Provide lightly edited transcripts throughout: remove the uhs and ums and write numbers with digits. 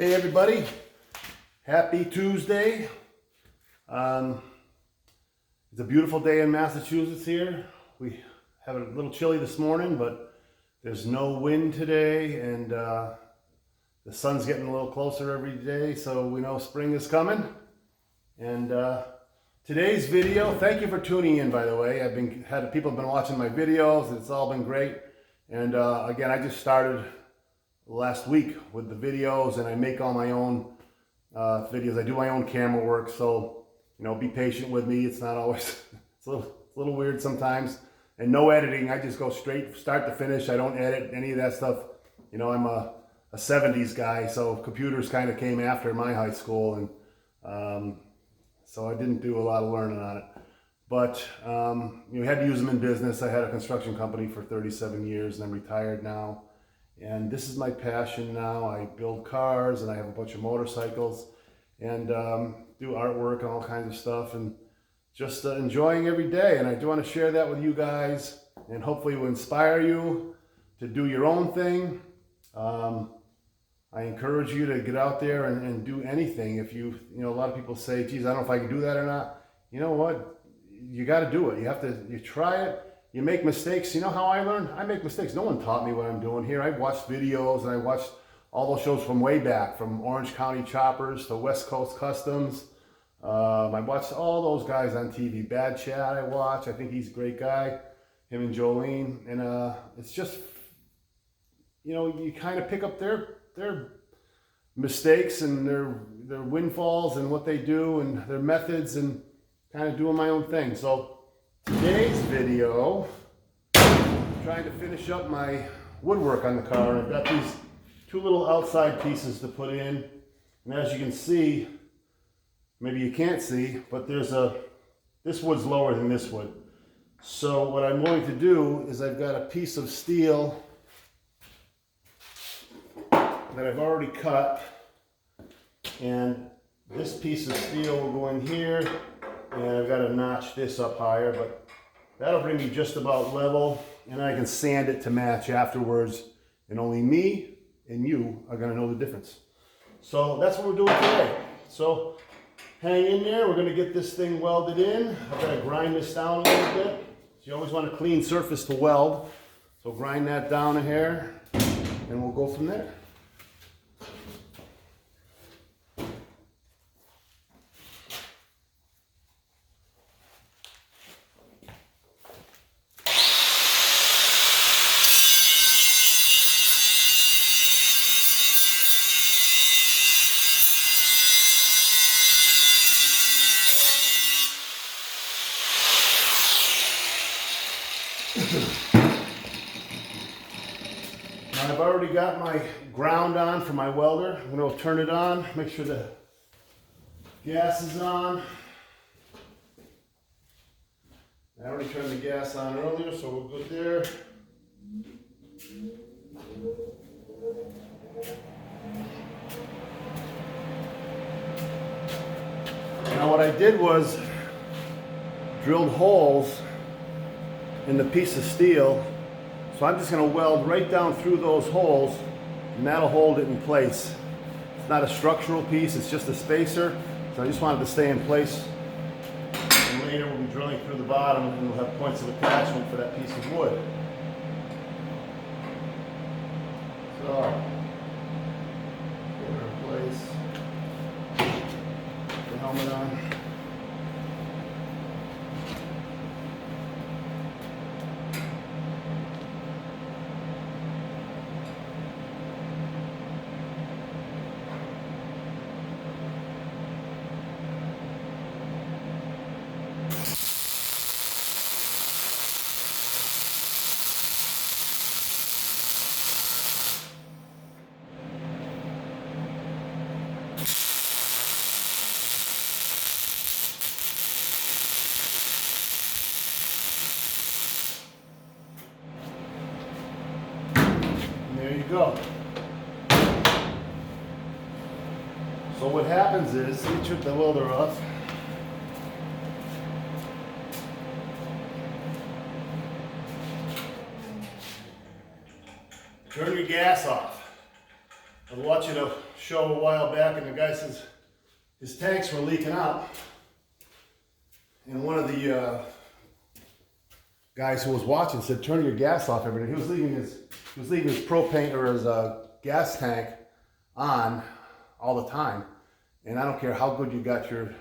Hey everybody, happy Tuesday. It's a beautiful day in Massachusetts here. We have a little chilly this morning, but there's no wind today, and the sun's getting a little closer every day, so we know spring is coming. And today's video, thank you for tuning in, by the way. People have been watching my videos, it's all been great. And again, I just started last week with the videos, and I make all my own videos. I do my own camera work, so be patient with me. It's not always it's a little weird sometimes, and no editing. I just go straight start to finish. I don't edit any of that stuff. I'm a 70s guy, so computers kind of came after my high school, and so I didn't do a lot of learning on it. But we had to use them in business. I had a construction company for 37 years, and I'm retired now. And this is my passion now. I build cars, and I have a bunch of motorcycles, and do artwork and all kinds of stuff, and just enjoying every day. And I do want to share that with you guys, and hopefully it will inspire you to do your own thing. I encourage you to get out there and do anything. If a lot of people say, geez, I don't know if I can do that or not. You know what? You got to do it. You try it. You make mistakes. You know how I learned? I make mistakes. No one taught me what I'm doing here. I watched videos, and I watched all those shows from way back, from Orange County Choppers to West Coast Customs. I watched all those guys on TV. Bad Chat I watch. I think he's a great guy. Him and Jolene. And it's just, you kind of pick up their mistakes and their windfalls and what they do and their methods, and kind of doing my own thing. So today's video, I'm trying to finish up my woodwork on the car. I've got these two little outside pieces to put in, and as you can see, maybe you can't see, but this wood's lower than this wood. So what I'm going to do is I've got a piece of steel that I've already cut, and this piece of steel will go in here, and I've got to notch this up higher, but that'll bring me just about level, and I can sand it to match afterwards, and only me and you are going to know the difference. So that's what we're doing today. So hang in there. We're going to get this thing welded in. I've got to grind this down a little bit. So you always want a clean surface to weld. So grind that down a hair, and we'll go from there. Now I've already got my ground on for my welder. I'm going to turn it on, make sure the gas is on. I already turned the gas on earlier, so we're good there. Now what I did was drilled holes in the piece of steel. So I'm just going to weld right down through those holes, and that'll hold it in place. It's not a structural piece, it's just a spacer. So I just wanted to stay in place. And later we'll be drilling through the bottom, and we'll have points of attachment for that piece of wood. So, get her in place. Put the helmet on. There you go. So what happens is, let me trip the welder off. Turn your gas off. I was watching a show a while back, and the guy says his tanks were leaking out. And one of the guys who was watching said, "Turn your gas off every day." He was leaving his propane or his gas tank on all the time. And I don't care how good you got your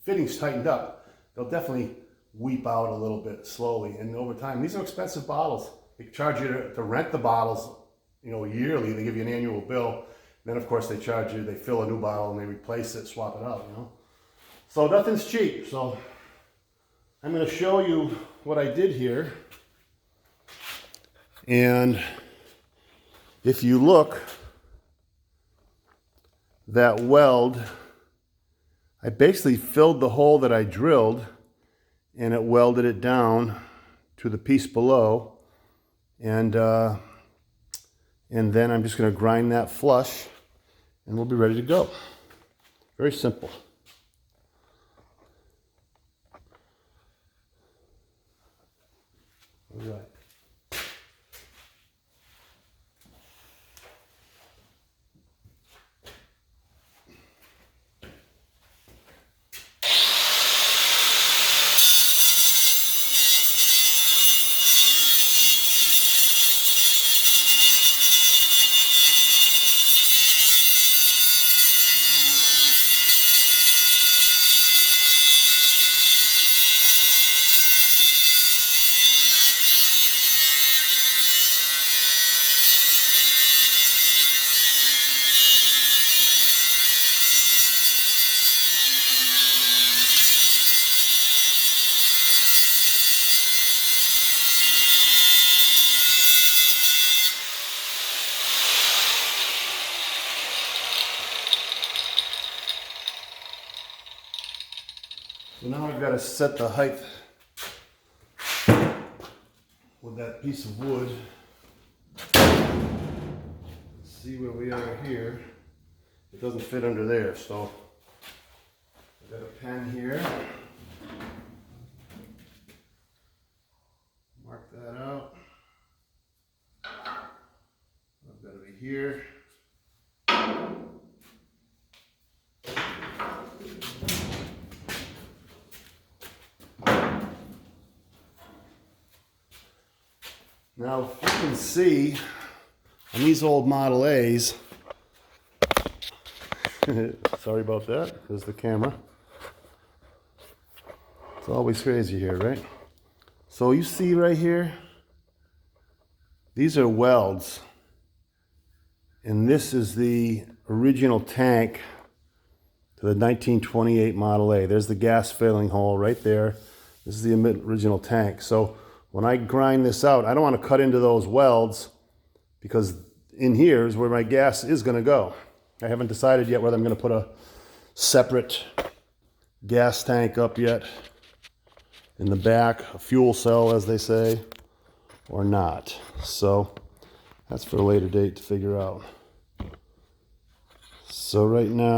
fittings tightened up, they'll definitely weep out a little bit slowly. And over time, these are expensive bottles. They charge you to rent the bottles, yearly. They give you an annual bill. Then of course they charge you, they fill a new bottle and they replace it, swap it out, So nothing's cheap. So I'm going to show you what I did here. And if you look, that weld, I basically filled the hole that I drilled and it welded it down to the piece below. And then I'm just going to grind that flush and we'll be ready to go. Very simple. All right. So now I've got to set the height with that piece of wood. Let's see where we are here. It doesn't fit under there, so I've got a pen here. Mark that out. I've got to be here. Now, if you can see on these old Model A's, sorry about that, there's the camera. It's always crazy here, right? So you see right here, these are welds. And this is the original tank to the 1928 Model A. There's the gas filling hole right there. This is the original tank. So when I grind this out, I don't want to cut into those welds because in here is where my gas is going to go. I haven't decided yet whether I'm going to put a separate gas tank up yet in the back, a fuel cell as they say, or not. So that's for a later date to figure out. So right now,